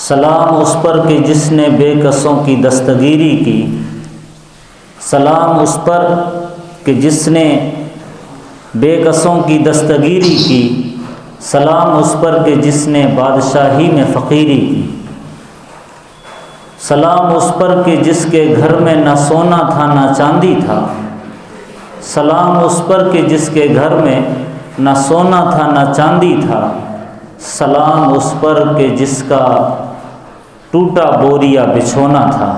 سلام اس پر کہ جس نے بے کسوں کی دستگیری کی، سلام اس پر کہ جس نے بے کسوں کی دستگیری کی، سلام اس پر کہ جس نے بادشاہی میں فقیری کی، سلام اس پر کہ جس کے گھر میں نہ سونا تھا نہ چاندی تھا، سلام اس پر کہ جس کے گھر میں نہ سونا تھا نہ چاندی تھا، سلام اس پر کہ جس کا ٹوٹا بوریا بچھونا تھا،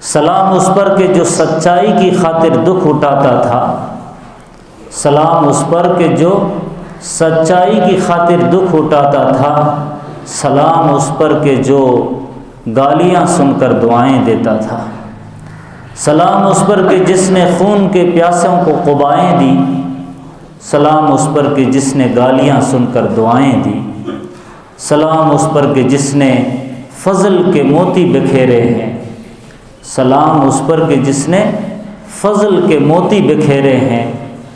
سلام اس پر کہ جو سچائی کی خاطر دکھ اٹھاتا تھا، سلام اس پر کہ جو سچائی کی خاطر دکھ اٹھاتا تھا، سلام اس پر کہ جو گالیاں سن کر دعائیں دیتا تھا، سلام اس پر کہ جس نے خون کے پیاسوں کو قبائیں دی، سلام اس پر کہ جس نے گالیاں سن کر دعائیں دی، سلام اس پر کہ جس نے فضل کے موتی بکھیرے ہیں، سلام اس پر کہ جس نے فضل کے موتی بکھیرے ہیں،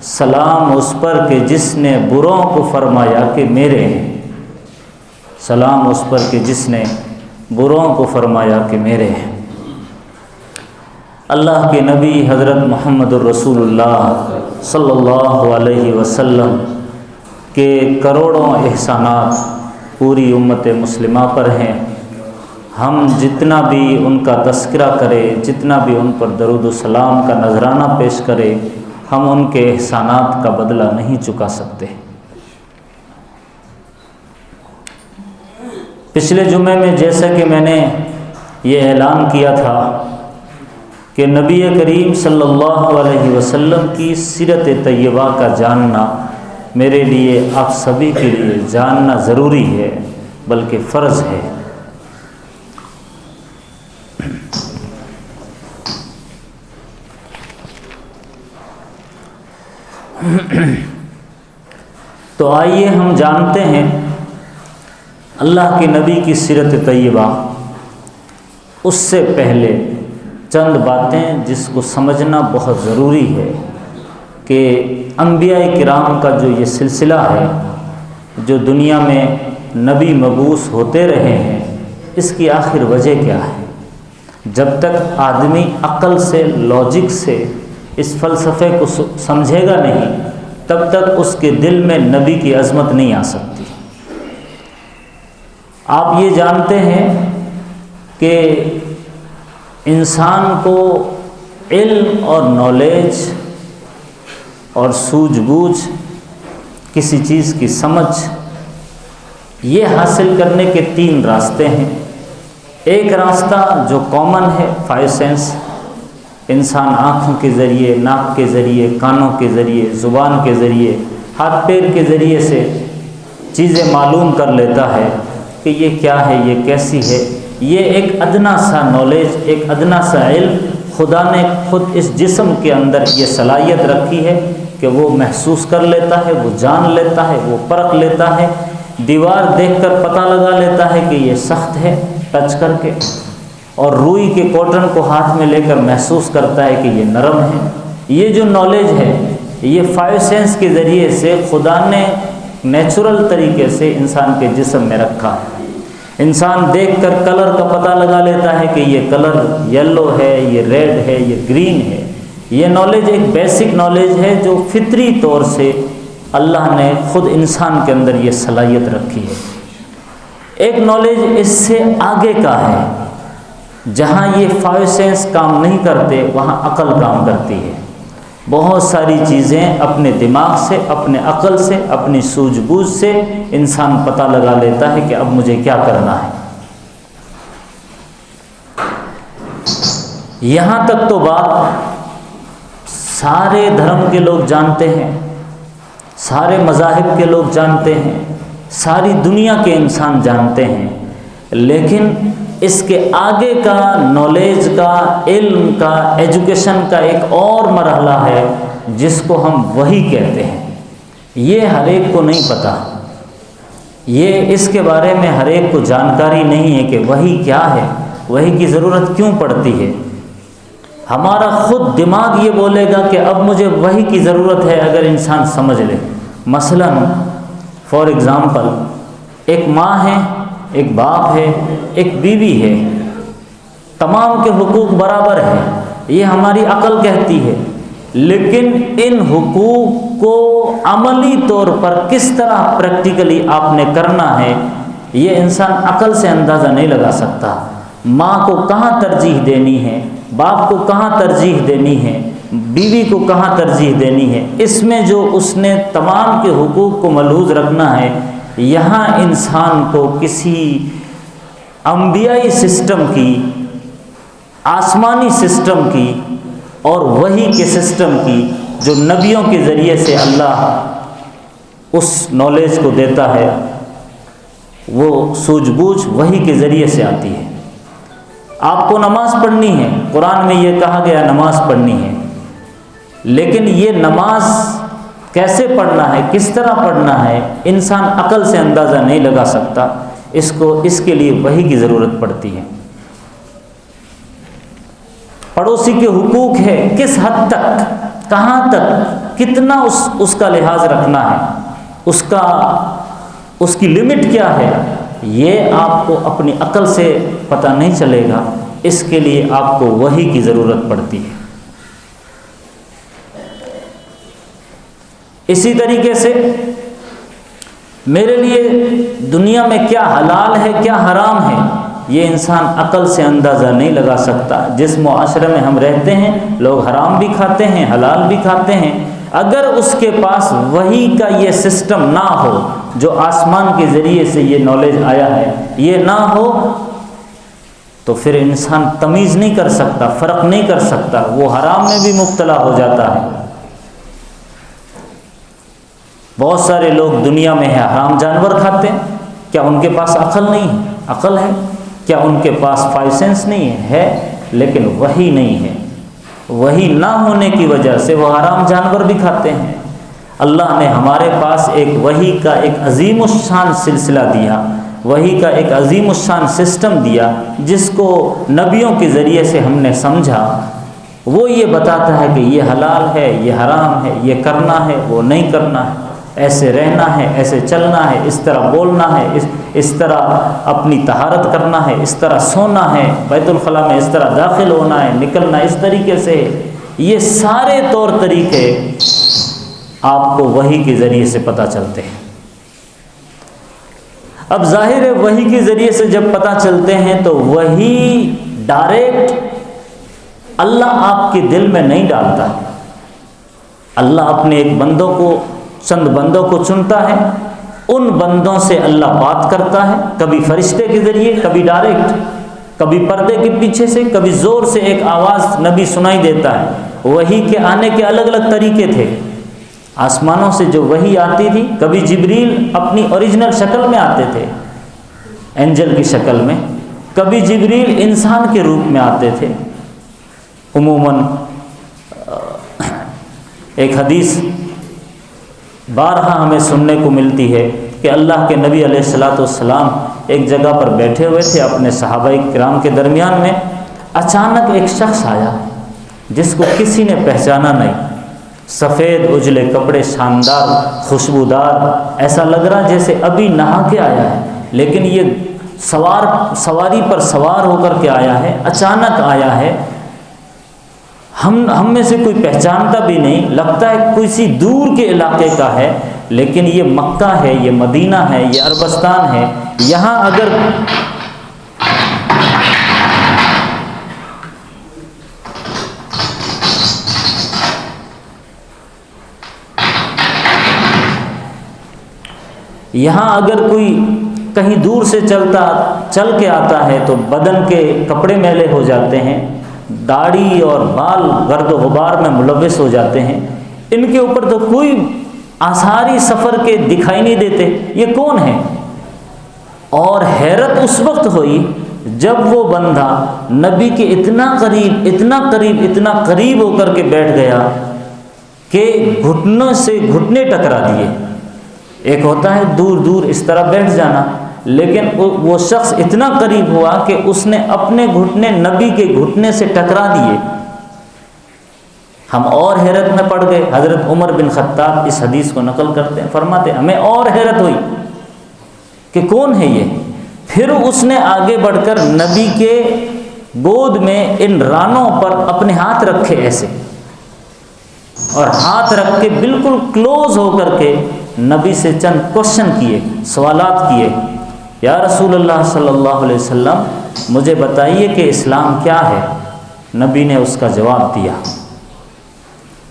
سلام اس پر کہ جس نے بروں کو فرمایا کہ میرے ہیں، سلام اس پر کہ جس نے بروں کو فرمایا کہ میرے ہیں۔ اللہ کے نبی حضرت محمد الرسول اللہ صلی اللہ علیہ وسلم کے کروڑوں احسانات پوری امت مسلمہ پر ہیں۔ ہم جتنا بھی ان کا تذکرہ کرے، جتنا بھی ان پر درود و سلام کا نذرانہ پیش کرے، ہم ان کے احسانات کا بدلہ نہیں چکا سکتے۔ پچھلے جمعے میں جیسا کہ میں نے یہ اعلان کیا تھا کہ نبی کریم صلی اللہ علیہ وسلم کی سیرت طیبہ کا جاننا میرے لیے، آپ سبھی کے لیے جاننا ضروری ہے، بلکہ فرض ہے۔ تو آئیے ہم جانتے ہیں اللہ کے نبی کی سیرت طیبہ۔ اس سے پہلے چند باتیں جس کو سمجھنا بہت ضروری ہے کہ انبیاء کرام کا جو یہ سلسلہ ہے، جو دنیا میں نبی مبعوث ہوتے رہے ہیں، اس کی آخر وجہ کیا ہے؟ جب تک آدمی عقل سے، لاجک سے اس فلسفے کو سمجھے گا نہیں، تب تک اس کے دل میں نبی کی عظمت نہیں آ سکتی۔ آپ یہ جانتے ہیں کہ انسان کو علم اور نالج اور سوجھ بوجھ، کسی چیز کی سمجھ، یہ حاصل کرنے کے 3 راستے ہیں۔ ایک راستہ جو کامن ہے، 5 سینس، انسان آنکھوں کے ذریعے، ناک کے ذریعے، کانوں کے ذریعے، زبان کے ذریعے، ہاتھ پیر کے ذریعے سے چیزیں معلوم کر لیتا ہے کہ یہ کیا ہے، یہ کیسی ہے۔ یہ ایک ادنا سا نالج، ایک ادنا سا علم خدا نے خود اس جسم کے اندر یہ صلاحیت رکھی ہے کہ وہ محسوس کر لیتا ہے، وہ جان لیتا ہے، وہ پرکھ لیتا ہے، دیوار دیکھ کر پتہ لگا لیتا ہے کہ یہ سخت ہے ٹچ کر کے، اور روئی کے کاٹن کو ہاتھ میں لے کر محسوس کرتا ہے کہ یہ نرم ہے۔ یہ جو نالج ہے، یہ 5 سینس کے ذریعے سے خدا نے نیچرل طریقے سے انسان کے جسم میں رکھا ہے۔ انسان دیکھ کر کلر کا پتہ لگا لیتا ہے کہ یہ کلر یلو ہے، یہ ریڈ ہے، یہ گرین ہے۔ یہ نالج ایک بیسک نالج ہے جو فطری طور سے اللہ نے خود انسان کے اندر یہ صلاحیت رکھی ہے۔ ایک نالج اس سے آگے کا ہے، جہاں یہ 5 سینس کام نہیں کرتے، وہاں عقل کام کرتی ہے۔ بہت ساری چیزیں اپنے دماغ سے، اپنے عقل سے، اپنی سوجھ بوجھ سے انسان پتہ لگا لیتا ہے کہ اب مجھے کیا کرنا ہے۔ یہاں تک تو بات سارے دھرم کے لوگ جانتے ہیں، سارے مذاہب کے لوگ جانتے ہیں، ساری دنیا کے انسان جانتے ہیں، لیکن اس کے آگے کا نالج کا، علم کا، ایجوکیشن کا ایک اور مرحلہ ہے جس کو ہم وحی کہتے ہیں۔ یہ ہر ایک کو نہیں پتہ، یہ اس کے بارے میں ہر ایک کو جانکاری نہیں ہے کہ وحی کیا ہے، وحی کی ضرورت کیوں پڑتی ہے۔ ہمارا خود دماغ یہ بولے گا کہ اب مجھے وحی کی ضرورت ہے اگر انسان سمجھ لے۔ مثلاً فار ایگزامپل، ایک ماں ہے، ایک باپ ہے، ایک بیوی ہے، تمام کے حقوق برابر ہیں، یہ ہماری عقل کہتی ہے، لیکن ان حقوق کو عملی طور پر کس طرح پریکٹیکلی آپ نے کرنا ہے، یہ انسان عقل سے اندازہ نہیں لگا سکتا۔ ماں کو کہاں ترجیح دینی ہے، باپ کو کہاں ترجیح دینی ہے، بیوی کو کہاں ترجیح دینی ہے، اس میں جو اس نے تمام کے حقوق کو ملحوظ رکھنا ہے، یہاں انسان کو کسی انبیائی سسٹم کی، آسمانی سسٹم کی اور وحی کے سسٹم کی، جو نبیوں کے ذریعے سے اللہ اس نالج کو دیتا ہے، وہ سوجھ بوجھ وحی کے ذریعے سے آتی ہے۔ آپ کو نماز پڑھنی ہے، قرآن میں یہ کہا گیا نماز پڑھنی ہے، لیکن یہ نماز کیسے پڑھنا ہے، کس طرح پڑھنا ہے، انسان عقل سے اندازہ نہیں لگا سکتا، اس کے لیے وحی کی ضرورت پڑتی ہے۔ پڑوسی کے حقوق ہے، کس حد تک، کہاں تک، کتنا اس کا لحاظ رکھنا ہے، اس کی لمٹ کیا ہے، یہ آپ کو اپنی عقل سے پتہ نہیں چلے گا، اس کے لیے آپ کو وحی کی ضرورت پڑتی ہے۔ اسی طریقے سے میرے لیے دنیا میں کیا حلال ہے کیا حرام ہے، یہ انسان عقل سے اندازہ نہیں لگا سکتا۔ جس معاشرے میں ہم رہتے ہیں، لوگ حرام بھی کھاتے ہیں، حلال بھی کھاتے ہیں، اگر اس کے پاس وحی کا یہ سسٹم نہ ہو، جو آسمان کے ذریعے سے یہ نالج آیا ہے، یہ نہ ہو تو پھر انسان تمیز نہیں کر سکتا، فرق نہیں کر سکتا، وہ حرام میں بھی مبتلا ہو جاتا ہے۔ بہت سارے لوگ دنیا میں ہیں حرام جانور کھاتے ہیں، کیا ان کے پاس عقل نہیں ہے؟ عقل ہے۔ کیا ان کے پاس 5 سینس نہیں ہے؟ لیکن وحی نہیں ہے، وحی نہ ہونے کی وجہ سے وہ حرام جانور بھی کھاتے ہیں۔ اللہ نے ہمارے پاس ایک وحی کا ایک عظیم الشان سلسلہ دیا، وحی کا ایک عظیم الشان سسٹم دیا، جس کو نبیوں کے ذریعے سے ہم نے سمجھا۔ وہ یہ بتاتا ہے کہ یہ حلال ہے، یہ حرام ہے، یہ کرنا ہے، وہ نہیں کرنا ہے، ایسے رہنا ہے، ایسے چلنا ہے، اس طرح بولنا ہے، اس طرح اپنی طہارت کرنا ہے، اس طرح سونا ہے، بیت الخلاء میں اس طرح داخل ہونا ہے، نکلنا اس طریقے سے۔ یہ سارے طور طریقے آپ کو وحی کے ذریعے سے پتہ چلتے ہیں۔ اب ظاہر ہے وحی کے ذریعے سے جب پتہ چلتے ہیں تو وحی ڈائریکٹ اللہ آپ کے دل میں نہیں ڈالتا۔ اللہ اپنے ایک بندوں کو، چند بندوں کو چنتا ہے، ان بندوں سے اللہ بات کرتا ہے، کبھی فرشتے کے ذریعے، کبھی ڈائریکٹ، کبھی پردے کے پیچھے سے، کبھی زور سے ایک آواز نبی سنائی دیتا ہے۔ وحی کے آنے کے الگ الگ طریقے تھے۔ آسمانوں سے جو وحی آتی تھی، کبھی جبریل اپنی اوریجنل شکل میں آتے تھے، اینجل کی شکل میں، کبھی جبریل انسان کے روپ میں آتے تھے۔ عموماً ایک حدیث بارہا ہمیں سننے کو ملتی ہے کہ اللہ کے نبی علیہ الصلاۃ والسلام ایک جگہ پر بیٹھے ہوئے تھے اپنے صحابہ کرام کے درمیان میں، اچانک ایک شخص آیا جس کو کسی نے پہچانا نہیں، سفید اجلے کپڑے، شاندار خوشبودار، ایسا لگ رہا جیسے ابھی نہا کے آیا ہے، لیکن یہ سواری پر سوار ہو کر کے آیا ہے، اچانک آیا ہے، ہم میں سے کوئی پہچانتا بھی نہیں، لگتا ہے کسی دور کے علاقے کا ہے، لیکن یہ مکہ ہے، یہ مدینہ ہے، یہ عربستان ہے۔ یہاں اگر کوئی کہیں دور سے چل کے آتا ہے تو بدن کے کپڑے میلے ہو جاتے ہیں، داڑھی اور بال گرد و غبار میں ملوث ہو جاتے ہیں، ان کے اوپر تو کوئی آثاری سفر کے دکھائی نہیں دیتے، یہ کون ہے؟ اور حیرت اس وقت ہوئی جب وہ بندہ نبی کے اتنا قریب ہو کر کے بیٹھ گیا کہ گھٹنوں سے گھٹنے ٹکرا دیے۔ ایک ہوتا ہے دور دور اس طرح بیٹھ جانا، لیکن وہ شخص اتنا قریب ہوا کہ اس نے اپنے گھٹنے نبی کے گھٹنے سے ٹکرا دیے۔ ہم اور حیرت میں پڑ گئے۔ حضرت عمر بن خطاب اس حدیث کو نقل کرتے ہیں، فرماتے ہیں ہمیں اور حیرت ہوئی کہ کون ہے یہ؟ پھر اس نے آگے بڑھ کر نبی کے گود میں ان رانوں پر اپنے ہاتھ رکھے ایسے، اور ہاتھ رکھ کے بالکل کلوز ہو کر کے نبی سے چند کوشچن کیے، سوالات کیے، یا رسول اللہ صلی اللہ علیہ وسلم مجھے بتائیے کہ اسلام کیا ہے؟ نبی نے اس کا جواب دیا۔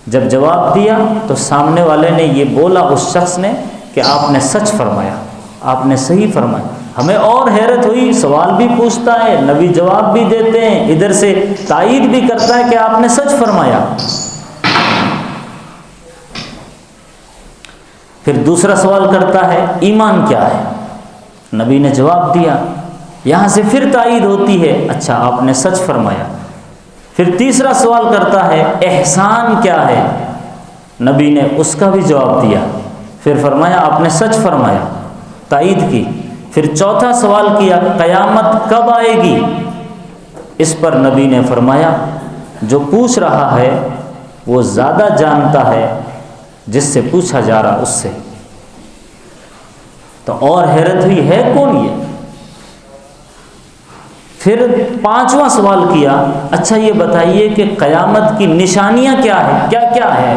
جب جواب دیا تو سامنے والے نے یہ بولا اس شخص نے کہ آپ نے سچ فرمایا، آپ نے صحیح فرمایا۔ ہمیں اور حیرت ہوئی، سوال بھی پوچھتا ہے، نبی جواب بھی دیتے ہیں، ادھر سے تائید بھی کرتا ہے کہ آپ نے سچ فرمایا۔ پھر دوسرا سوال کرتا ہے ایمان کیا ہے؟ نبی نے جواب دیا، یہاں سے پھر تائید ہوتی ہے، اچھا آپ نے سچ فرمایا۔ پھر تیسرا سوال کرتا ہے احسان کیا ہے؟ نبی نے اس کا بھی جواب دیا، پھر فرمایا آپ نے سچ فرمایا، تائید کی۔ پھر چوتھا سوال کیا قیامت کب آئے گی؟ اس پر نبی نے فرمایا جو پوچھ رہا ہے وہ زیادہ جانتا ہے جس سے پوچھا جا رہا اس سے۔ تو اور حیرت ہوئی، ہے کون یہ؟ پھر پانچواں سوال کیا، اچھا یہ بتائیے کہ قیامت کی نشانیاں کیا ہے، کیا کیا ہے؟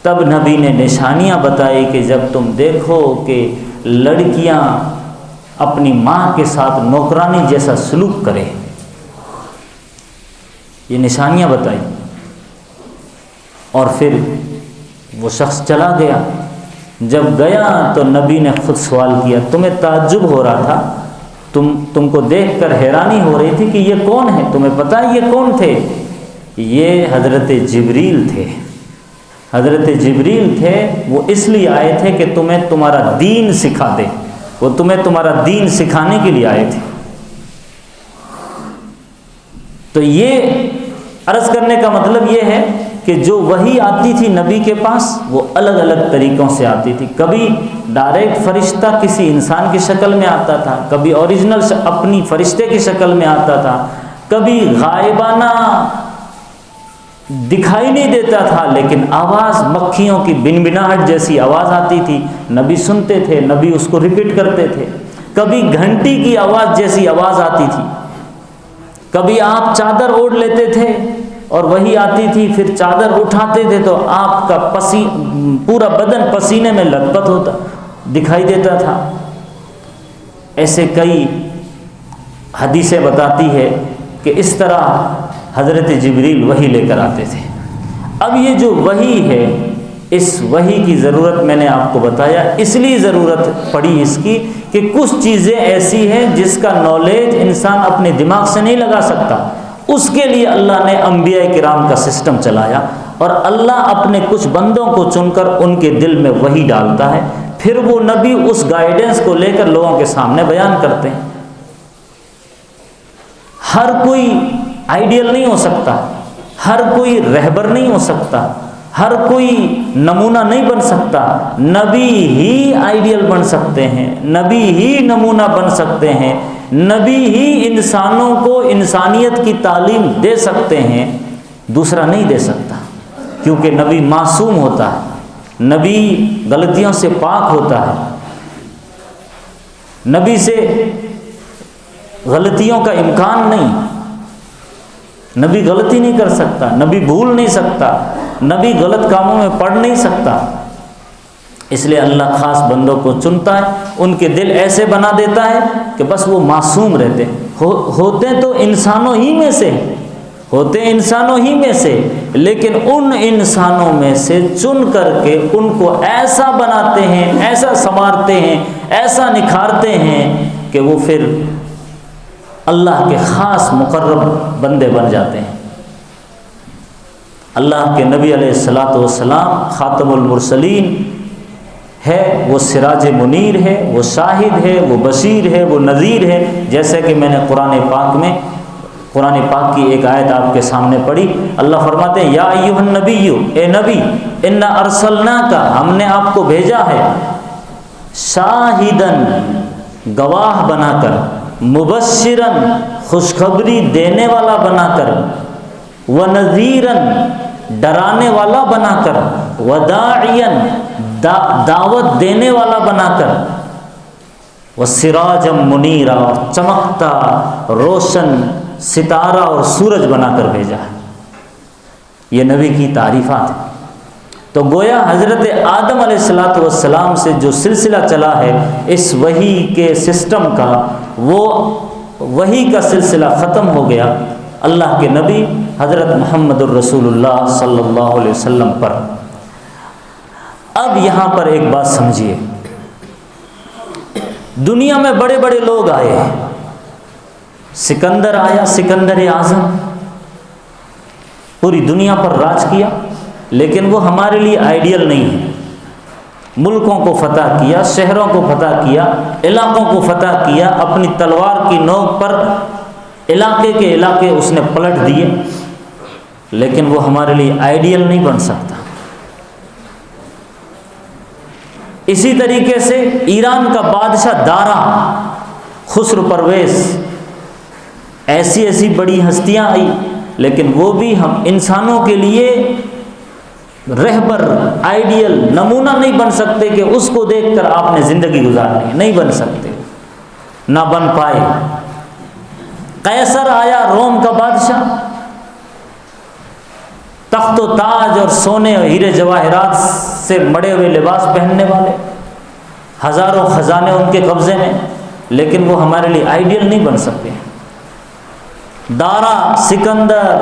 تب نبی نے نشانیاں بتائی کہ جب تم دیکھو کہ لڑکیاں اپنی ماں کے ساتھ نوکرانی جیسا سلوک کرے، یہ نشانیاں بتائی۔ اور پھر وہ شخص چلا گیا۔ جب گیا تو نبی نے خود سوال کیا، تمہیں تعجب ہو رہا تھا، تم کو دیکھ کر حیرانی ہو رہی تھی کہ یہ کون ہے؟ تمہیں پتہ ہے یہ کون تھے؟ یہ حضرت جبریل تھے۔ حضرت جبریل تھے، وہ اس لیے آئے تھے کہ تمہیں تمہارا دین سکھا دے، وہ تمہیں تمہارا دین سکھانے کے لیے آئے تھے۔ تو یہ عرض کرنے کا مطلب یہ ہے کہ جو وحی آتی تھی نبی کے پاس وہ الگ الگ طریقوں سے آتی تھی۔ کبھی ڈائریکٹ فرشتہ کسی انسان کی شکل میں آتا تھا، کبھی اوریجنل اپنی فرشتے کی شکل میں آتا تھا، کبھی غائبانہ دکھائی نہیں دیتا تھا لیکن آواز مکھیوں کی بنبناہٹ جیسی آواز آتی تھی، نبی سنتے تھے، نبی اس کو ریپیٹ کرتے تھے۔ کبھی گھنٹی کی آواز جیسی آواز آتی تھی، کبھی آپ چادر اوڑھ لیتے تھے اور وہی آتی تھی، پھر چادر اٹھاتے تھے تو آپ کا پورا بدن پسینے میں لت پت ہوتا دکھائی دیتا تھا۔ ایسے کئی حدیثیں بتاتی ہے کہ اس طرح حضرت جبریل وحی لے کر آتے تھے۔ اب یہ جو وحی ہے، اس وحی کی ضرورت میں نے آپ کو بتایا، اس لیے ضرورت پڑی اس کی کہ کچھ چیزیں ایسی ہیں جس کا نالج انسان اپنے دماغ سے نہیں لگا سکتا، اس کے لیے اللہ نے انبیاء کرام کا سسٹم چلایا، اور اللہ اپنے کچھ بندوں کو چن کر ان کے دل میں وحی ڈالتا ہے، پھر وہ نبی اس گائیڈنس کو لے کر لوگوں کے سامنے بیان کرتے ہیں۔ ہر کوئی آئیڈیل نہیں ہو سکتا، ہر کوئی رہبر نہیں ہو سکتا، ہر کوئی نمونہ نہیں بن سکتا، نبی ہی آئیڈیل بن سکتے ہیں، نبی ہی نمونہ بن سکتے ہیں، نبی ہی انسانوں کو انسانیت کی تعلیم دے سکتے ہیں، دوسرا نہیں دے سکتا، کیونکہ نبی معصوم ہوتا ہے، نبی غلطیوں سے پاک ہوتا ہے، نبی سے غلطیوں کا امکان نہیں، نبی غلطی نہیں کر سکتا، نبی بھول نہیں سکتا، نبی غلط کاموں میں پڑ نہیں سکتا۔ اس لیے اللہ خاص بندوں کو چنتا ہے، ان کے دل ایسے بنا دیتا ہے کہ بس وہ معصوم رہتے، ہوتے تو انسانوں ہی میں سے، ہوتے انسانوں ہی میں سے، لیکن ان انسانوں میں سے چن کر کے ان کو ایسا بناتے ہیں، ایسا سنوارتے ہیں، ایسا نکھارتے ہیں کہ وہ پھر اللہ کے خاص مقرب بندے بن جاتے ہیں۔ اللہ کے نبی علیہ الصلاۃ والسلام خاتم المرسلین ہے، وہ سراج منیر ہے، وہ شاہد ہے، وہ بشیر ہے، وہ نذیر ہے، جیسے کہ میں نے قرآن پاک کی ایک آیت آپ کے سامنے پڑھی۔ اللہ فرماتے ہیں یا ایھا النبی، اے نبی، انا ارسلناک، ہم نے آپ کو بھیجا ہے، شاہدن، گواہ بنا کر، مبشرن، خوشخبری دینے والا بنا کر، ونذیرن، ڈرانے والا بنا کر، وداعین، دعوت دینے والا بنا کر، وَسِرَاجًا مُنِيرًا، اور چمکتا روشن ستارہ اور سورج بنا کر بھیجا ہے۔ یہ نبی کی تعریفات ہیں۔ تو گویا حضرت آدم علیہ السلام سے جو سلسلہ چلا ہے اس وحی کے سسٹم کا، وہ وحی کا سلسلہ ختم ہو گیا اللہ کے نبی حضرت محمد الرسول اللہ صلی اللہ علیہ وسلم پر۔ اب یہاں پر ایک بات سمجھیے، دنیا میں بڑے بڑے لوگ آئے ہیں، سکندر آیا، سکندر اعظم، پوری دنیا پر راج کیا، لیکن وہ ہمارے لیے آئیڈیل نہیں ہے۔ ملکوں کو فتح کیا، شہروں کو فتح کیا، علاقوں کو فتح کیا، اپنی تلوار کی نوک پر علاقے کے علاقے اس نے پلٹ دیے، لیکن وہ ہمارے لیے آئیڈیل نہیں بن سکتا۔ اسی طریقے سے ایران کا بادشاہ دارا، خسرو پرویز، ایسی ایسی بڑی ہستیاں آئی، لیکن وہ بھی ہم انسانوں کے لیے رہبر، آئیڈیل، نمونہ نہیں بن سکتے کہ اس کو دیکھ کر آپ نے زندگی گزارنی ہے، نہیں بن سکتے، نہ بن پائے۔ قیصر آیا، روم کا بادشاہ، تخت و تاج اور سونے اور ہیرے جواہرات سے مڑے ہوئے لباس پہننے والے، ہزاروں خزانے ان کے قبضے میں، لیکن وہ ہمارے لیے آئیڈیل نہیں بن سکتے۔ دارا، سکندر،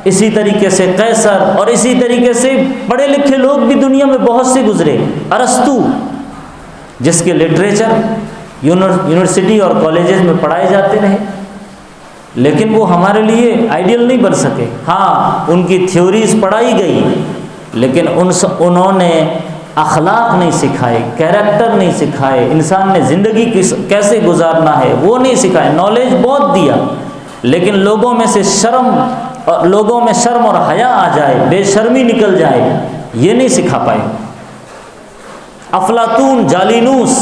اسی طریقے سے قیصر، اور اسی طریقے سے پڑھے لکھے لوگ بھی دنیا میں بہت سے گزرے۔ ارسطو، جس کے لٹریچر یونیورسٹی اور کالجز میں پڑھائے جاتے رہے، لیکن وہ ہمارے لیے آئیڈیل نہیں بن سکے۔ ہاں، ان کی تھیوریز پڑھائی گئی، لیکن انہوں نے اخلاق نہیں سکھائے، کیریکٹر نہیں سکھائے، انسان نے زندگی کیسے گزارنا ہے وہ نہیں سکھائے۔ نالج بہت دیا، لیکن لوگوں میں شرم اور حیا آ جائے، بے شرمی نکل جائے، یہ نہیں سکھا پائے۔ افلاطون، جالینوس،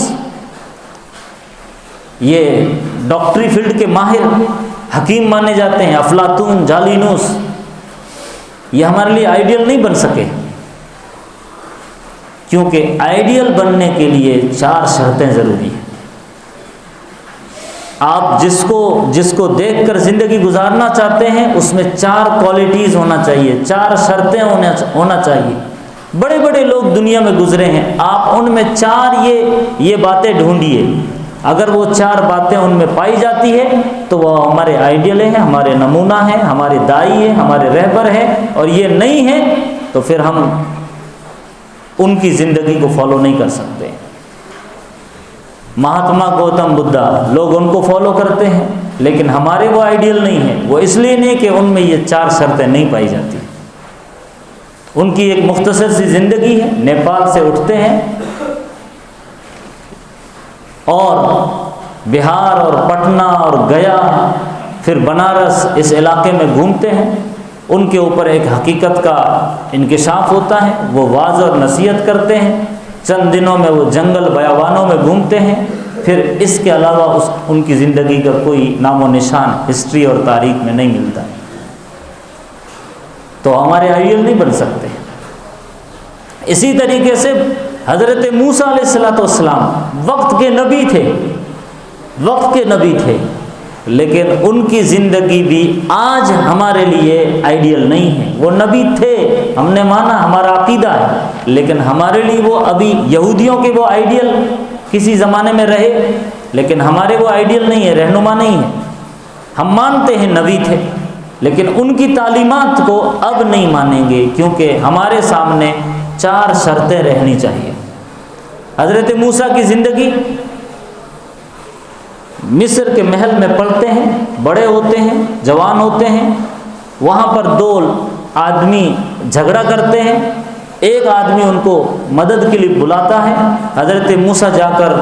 یہ ڈاکٹری فیلڈ کے ماہر حکیم مانے جاتے ہیں، افلاطون، جالینوس، یہ ہمارے لیے آئیڈیل نہیں بن سکے، کیونکہ آئیڈیل بننے کے لیے 4 شرطیں ضروری ہیں۔ آپ جس کو دیکھ کر زندگی گزارنا چاہتے ہیں، اس میں 4 کوالٹیز ہونا چاہیے، 4 شرطیں ہونا چاہیے۔ بڑے بڑے لوگ دنیا میں گزرے ہیں، آپ ان میں 4 یہ باتیں ڈھونڈیے، اگر وہ 4 باتیں ان میں پائی جاتی ہے تو وہ ہمارے آئیڈیل ہیں، ہمارے نمونہ ہیں، ہمارے دائی ہیں، ہمارے رہبر ہیں، اور یہ نہیں ہے تو پھر ہم ان کی زندگی کو فالو نہیں کر سکتے۔ مہاتما گوتم بدھا، لوگ ان کو فالو کرتے ہیں، لیکن ہمارے وہ آئیڈیل نہیں ہیں۔ وہ اس لیے نہیں کہ ان میں یہ 4 شرطیں نہیں پائی جاتی۔ ان کی ایک مختصر سی زندگی ہے، نیپال سے اٹھتے ہیں اور بہار اور پٹنہ اور گیا، پھر بنارس، اس علاقے میں گھومتے ہیں۔ ان کے اوپر ایک حقیقت کا انکشاف ہوتا ہے، وہ واعظ اور نصیحت کرتے ہیں۔ چند دنوں میں وہ جنگل بیابانوں میں گھومتے ہیں، پھر اس کے علاوہ ان کی زندگی کا کوئی نام و نشان ہسٹری اور تاریخ میں نہیں ملتا، تو ہمارے آئیڈیل نہیں بن سکتے۔ اسی طریقے سے حضرت موسیٰ علیہ السلام وقت کے نبی تھے، لیکن ان کی زندگی بھی آج ہمارے لیے آئیڈیل نہیں ہے۔ وہ نبی تھے، ہم نے مانا، ہمارا عقیدہ ہے، لیکن ہمارے لیے وہ ابھی یہودیوں کے وہ آئیڈیل کسی زمانے میں رہے، لیکن ہمارے وہ آئیڈیل نہیں ہے، رہنما نہیں ہے۔ ہم مانتے ہیں نبی تھے، لیکن ان کی تعلیمات کو اب نہیں مانیں گے، کیونکہ ہمارے سامنے 4 شرطیں رہنی چاہیے۔ حضرت موسیٰ کی زندگی، مصر کے محل میں پڑھتے ہیں، بڑے ہوتے ہیں، جوان ہوتے ہیں، وہاں پر 2 آدمی جھگڑا کرتے ہیں، ایک آدمی ان کو مدد کے لیے بلاتا ہے، حضرت موسیٰ جا کر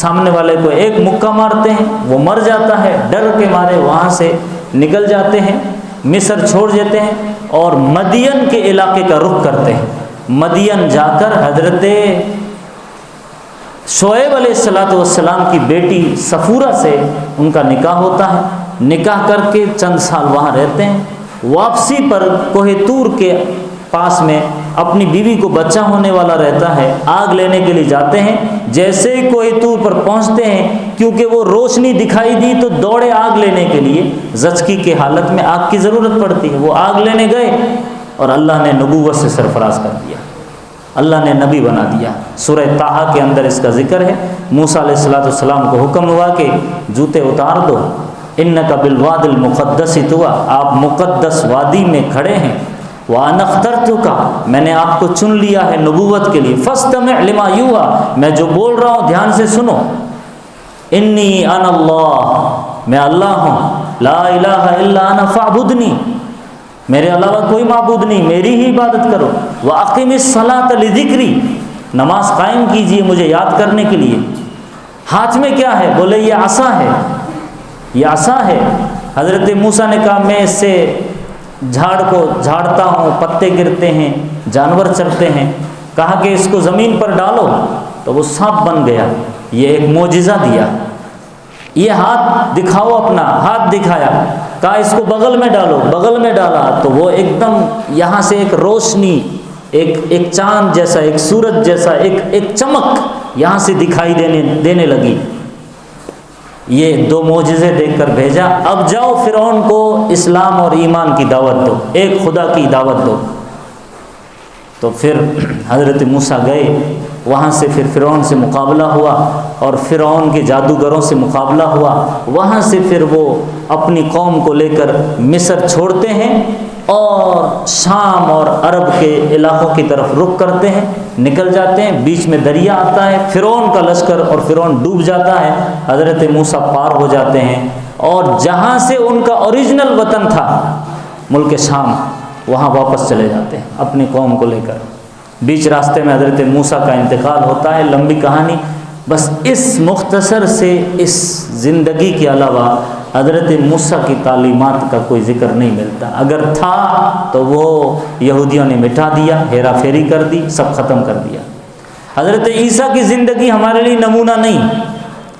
سامنے والے کو ایک مکہ مارتے ہیں، وہ مر جاتا ہے، ڈر کے مارے وہاں سے نکل جاتے ہیں، مصر چھوڑ دیتے ہیں اور مدین کے علاقے کا رخ کرتے ہیں۔ مدین جا کر حضرت شعیب علیہ السلام کی بیٹی صفورہ سے ان کا نکاح ہوتا ہے، نکاح کر کے چند سال وہاں رہتے ہیں، واپسی پر کوہ طور کے پاس میں اپنی بیوی کو بچہ ہونے والا رہتا ہے، آگ لینے کے لیے جاتے ہیں، جیسے ہی کوئی طور پر پہنچتے ہیں کیونکہ وہ روشنی دکھائی دی تو دوڑے آگ لینے کے لیے، زچگی کے حالت میں آگ کی ضرورت پڑتی ہے، وہ آگ لینے گئے اور اللہ نے نبوت سے سرفراز کر دیا، اللہ نے نبی بنا دیا۔ سورہ طٰہٰ کے اندر اس کا ذکر ہے، موسیٰ علیہ السلام کو حکم ہوا کہ جوتے اتار دو، اِنَّكَ بِالْوَادِ الْمُقَدَّسِ طُوًى، آپ مقدس وادی میں کھڑے ہیں، وَأَنَا اخْتَرْتُكَ، میں نے آپ کو چن لیا ہے نبوت کے لیے، فَاسْتَمِعْ لِمَا يُوحَىٰ، میں جو بول رہا ہوں دھیان سے سنو، اِنِّي أَنَا اللَّهُ، میں اللہ ہوں، لا الہ الا انا فاعبدنی، میرے علاوہ کوئی معبود نہیں، میری ہی عبادت کرو، وَأَقِمِ الصَّلَاةَ لِذِكْرِي، نماز قائم کیجئے مجھے یاد کرنے کے لیے۔ ہاتھ میں کیا ہے؟ بولے یہ عصا ہے، یہ عصا ہے۔ حضرت موسیٰ نے کہا میں اس سے جھاڑ کو جھاڑتا ہوں، پتے گرتے ہیں، جانور چرتے ہیں، کہا کہ اس کو زمین پر ڈالو تو وہ سانپ بن گیا، یہ ایک معجزہ دیا۔ یہ ہاتھ دکھاؤ، اپنا ہاتھ دکھایا، کہا اس کو بغل میں ڈالو، بغل میں ڈالا تو وہ ایک دم یہاں سے ایک روشنی، ایک چاند جیسا، ایک سورج جیسا، ایک چمک یہاں سے دکھائی دینے لگی۔ یہ دو معجزے دیکھ کر بھیجا، اب جاؤ فرعون کو اسلام اور ایمان کی دعوت دو، ایک خدا کی دعوت دو۔ تو پھر حضرت موسیٰ گئے، وہاں سے پھر فرعون سے مقابلہ ہوا اور فرعون کے جادوگروں سے مقابلہ ہوا، وہاں سے پھر وہ اپنی قوم کو لے کر مصر چھوڑتے ہیں اور شام اور عرب کے علاقوں کی طرف رخ کرتے ہیں، نکل جاتے ہیں، بیچ میں دریا آتا ہے، فرعون کا لشکر اور فرعون ڈوب جاتا ہے، حضرت موسیٰ پار ہو جاتے ہیں اور جہاں سے ان کا اوریجنل وطن تھا ملک شام، وہاں واپس چلے جاتے ہیں اپنی قوم کو لے کر۔ بیچ راستے میں حضرت موسیٰ کا انتقال ہوتا ہے، لمبی کہانی، بس اس مختصر سے اس زندگی کے علاوہ حضرت موسیٰ کی تعلیمات کا کوئی ذکر نہیں ملتا، اگر تھا تو وہ یہودیوں نے مٹا دیا، ہیرا پھیری کر دی، سب ختم کر دیا۔ حضرت عیسیٰ کی زندگی ہمارے لیے نمونہ نہیں،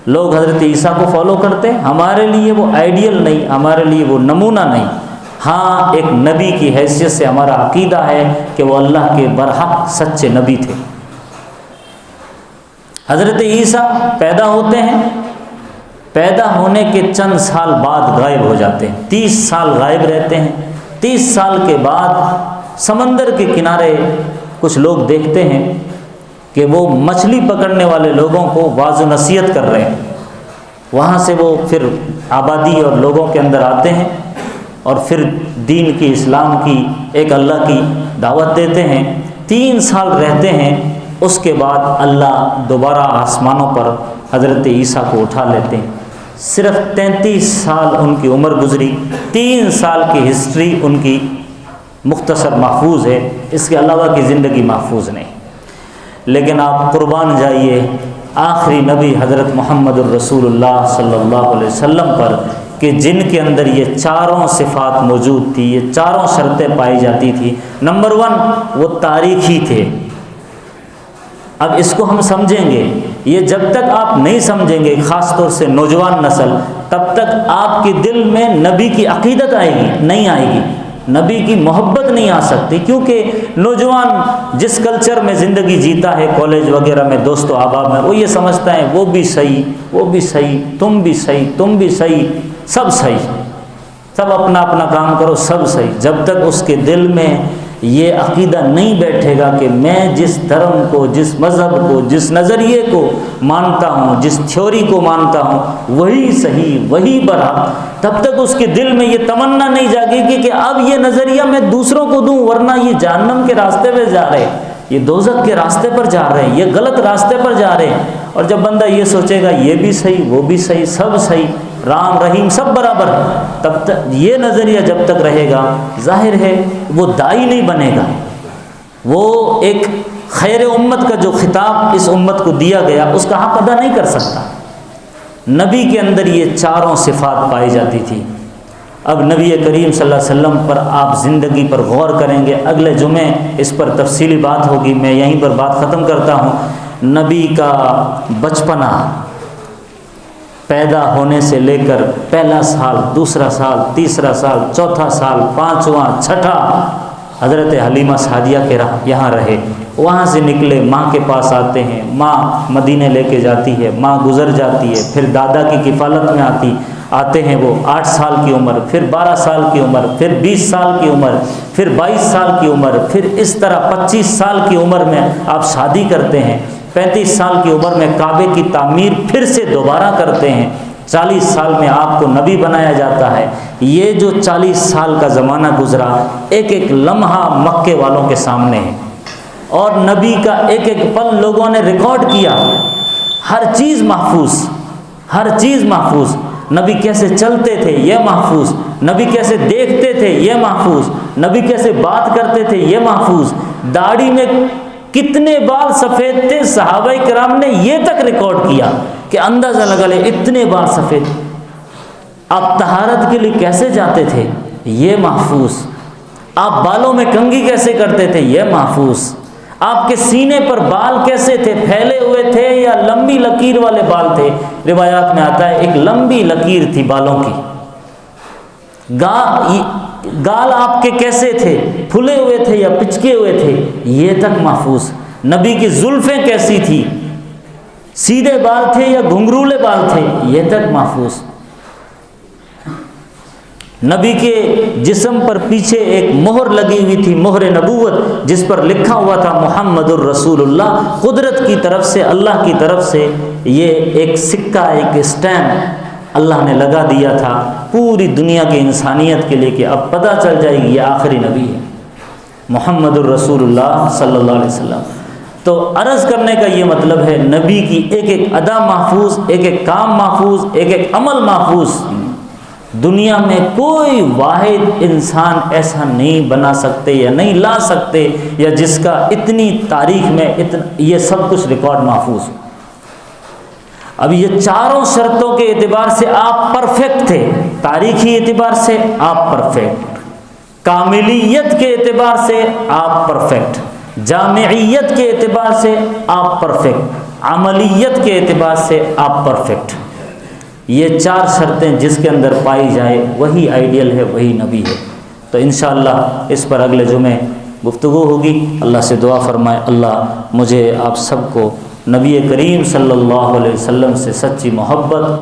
لوگ حضرت عیسیٰ کو فالو کرتے ہیں، ہمارے لیے وہ آئیڈیل نہیں، ہمارے لیے وہ نمونہ نہیں۔ ہاں ایک نبی کی حیثیت سے ہمارا عقیدہ ہے کہ وہ اللہ کے برحق سچے نبی تھے۔ حضرت عیسیٰ پیدا ہوتے ہیں، پیدا ہونے کے چند سال بعد غائب ہو جاتے ہیں، 30 سال غائب رہتے ہیں۔ 30 سال کے بعد سمندر کے کنارے کچھ لوگ دیکھتے ہیں کہ وہ مچھلی پکڑنے والے لوگوں کو واعظ و نصیحت کر رہے ہیں، وہاں سے وہ پھر آبادی اور لوگوں کے اندر آتے ہیں اور پھر دین کی، اسلام کی، ایک اللہ کی دعوت دیتے ہیں۔ 3 سال رہتے ہیں، اس کے بعد اللہ دوبارہ آسمانوں پر حضرت عیسیٰ کو اٹھا لیتے ہیں۔ صرف 33 سال ان کی عمر گزری، 3 سال کی ہسٹری ان کی مختصر محفوظ ہے، اس کے علاوہ کی زندگی محفوظ نہیں۔ لیکن آپ قربان جائیے آخری نبی حضرت محمد الرسول اللہ صلی اللہ علیہ وسلم پر کہ جن کے اندر یہ چاروں صفات موجود تھی، یہ چاروں شرطیں پائی جاتی تھی۔ نمبر 1 وہ تاریخی تھے۔ اب اس کو ہم سمجھیں گے، یہ جب تک آپ نہیں سمجھیں گے، خاص طور سے نوجوان نسل، تب تک آپ کے دل میں نبی کی عقیدت آئے گی نہیں آئے گی، نبی کی محبت نہیں آ سکتی، کیونکہ نوجوان جس کلچر میں زندگی جیتا ہے، کالج وغیرہ میں، دوست و احباب میں، وہ یہ سمجھتا ہے وہ بھی صحیح، وہ بھی صحیح، تم بھی صحیح، تم بھی صحیح، سب صحیح، سب اپنا اپنا کام کرو، سب صحیح۔ جب تک اس کے دل میں یہ عقیدہ نہیں بیٹھے گا کہ میں جس دھرم کو، جس مذہب کو، جس نظریے کو مانتا ہوں، جس تھیوری کو مانتا ہوں وہی صحیح، وہی برحق، تب تک اس کے دل میں یہ تمنا نہیں جاگے گی کہ اب یہ نظریہ میں دوسروں کو دوں، ورنہ یہ جہنم کے راستے پہ جا رہے ہیں، یہ دوزخ کے راستے پر جا رہے ہیں، یہ غلط راستے پر جا رہے ہیں۔ اور جب بندہ یہ سوچے گا یہ بھی صحیح، وہ بھی صحیح، سب صحیح، رام رحیم سب برابر ہے، تب تک یہ نظریہ جب تک رہے گا، ظاہر ہے وہ داعی نہیں بنے گا، وہ ایک خیر امت کا جو خطاب اس امت کو دیا گیا اس کا حق ادا نہیں کر سکتا۔ نبی کے اندر یہ چاروں صفات پائی جاتی تھی۔ اب نبی کریم صلی اللہ علیہ وسلم پر آپ زندگی پر غور کریں گے، اگلے جمعے اس پر تفصیلی بات ہوگی، میں یہیں پر بات ختم کرتا ہوں۔ نبی کا بچپنا، پیدا ہونے سے لے کر پہلا سال، دوسرا سال، تیسرا سال، چوتھا سال، 5واں، 6ٹھا، حضرت حلیمہ سعدیہ کے یہاں رہے، وہاں سے نکلے ماں کے پاس آتے ہیں، ماں مدینے لے کے جاتی ہے، ماں گزر جاتی ہے، پھر دادا کی کفالت میں آتے ہیں وہ 8 سال کی عمر، پھر 12 سال کی عمر، پھر 20 سال کی عمر، پھر 22 سال کی عمر، پھر اس طرح 25 سال کی عمر میں آپ شادی کرتے ہیں، 35 سال کی عمر میں کعبے کی تعمیر پھر سے دوبارہ کرتے ہیں، 40 سال میں آپ کو نبی بنایا جاتا ہے۔ یہ جو 40 سال کا زمانہ گزرا، ایک ایک لمحہ مکے والوں کے سامنے ہے، اور نبی کا ایک ایک پل لوگوں نے ریکارڈ کیا، ہر چیز محفوظ، ہر چیز محفوظ، نبی کیسے چلتے تھے یہ محفوظ، نبی کیسے دیکھتے تھے یہ محفوظ، نبی کیسے بات کرتے تھے یہ محفوظ، داڑھی میں کتنے بال سفید تھے، صحابہ کرام نے یہ تک ریکارڈ کیا کہ اندازہ لگا لے اتنے بال سفید۔ آپ طہارت کے لیے کیسے جاتے تھے یہ محفوظ، آپ بالوں میں کنگھی کیسے کرتے تھے یہ محفوظ، آپ کے سینے پر بال کیسے تھے، پھیلے ہوئے تھے یا لمبی لکیر والے بال تھے؟ روایات میں آتا ہے ایک لمبی لکیر تھی بالوں کی۔ گال آپ کے کیسے تھے، پھلے ہوئے تھے یا پچکے ہوئے تھے یہ تک محفوظ۔ نبی کی زلفیں کیسی تھی، سیدھے بال تھے یا گھنگرولے بال تھے یہ تک محفوظ۔ نبی کے جسم پر پیچھے ایک مہر لگی ہوئی تھی، مہر نبوت، جس پر لکھا ہوا تھا محمد الرسول اللہ۔ قدرت کی طرف سے، اللہ کی طرف سے یہ ایک سکہ، ایک اسٹیمپ اللہ نے لگا دیا تھا پوری دنیا کی انسانیت کے لیے کہ اب پتہ چل جائے گی یہ آخری نبی ہے، محمد الرسول اللہ صلی اللہ علیہ وسلم۔ تو عرض کرنے کا یہ مطلب ہے نبی کی ایک ایک ادا محفوظ، ایک ایک کام محفوظ، ایک ایک عمل محفوظ۔ دنیا میں کوئی واحد انسان ایسا نہیں بنا سکتے یا نہیں لا سکتے یا جس کا اتنی تاریخ میں یہ سب کچھ ریکارڈ محفوظ۔ اب یہ چاروں شرطوں کے اعتبار سے آپ پرفیکٹ تھے، تاریخی اعتبار سے آپ پرفیکٹ، کاملیت کے اعتبار سے آپ پرفیکٹ، جامعیت کے اعتبار سے آپ پرفیکٹ، عملیت کے اعتبار سے آپ پرفیکٹ۔ یہ 4 شرطیں جس کے اندر پائی جائے وہی آئیڈیل ہے، وہی نبی ہے۔ تو انشاءاللہ اس پر اگلے جمعے گفتگو ہوگی۔ اللہ سے دعا فرمائے اللہ مجھے آپ سب کو نبی کریم صلی اللہ علیہ وسلم سے سچی محبت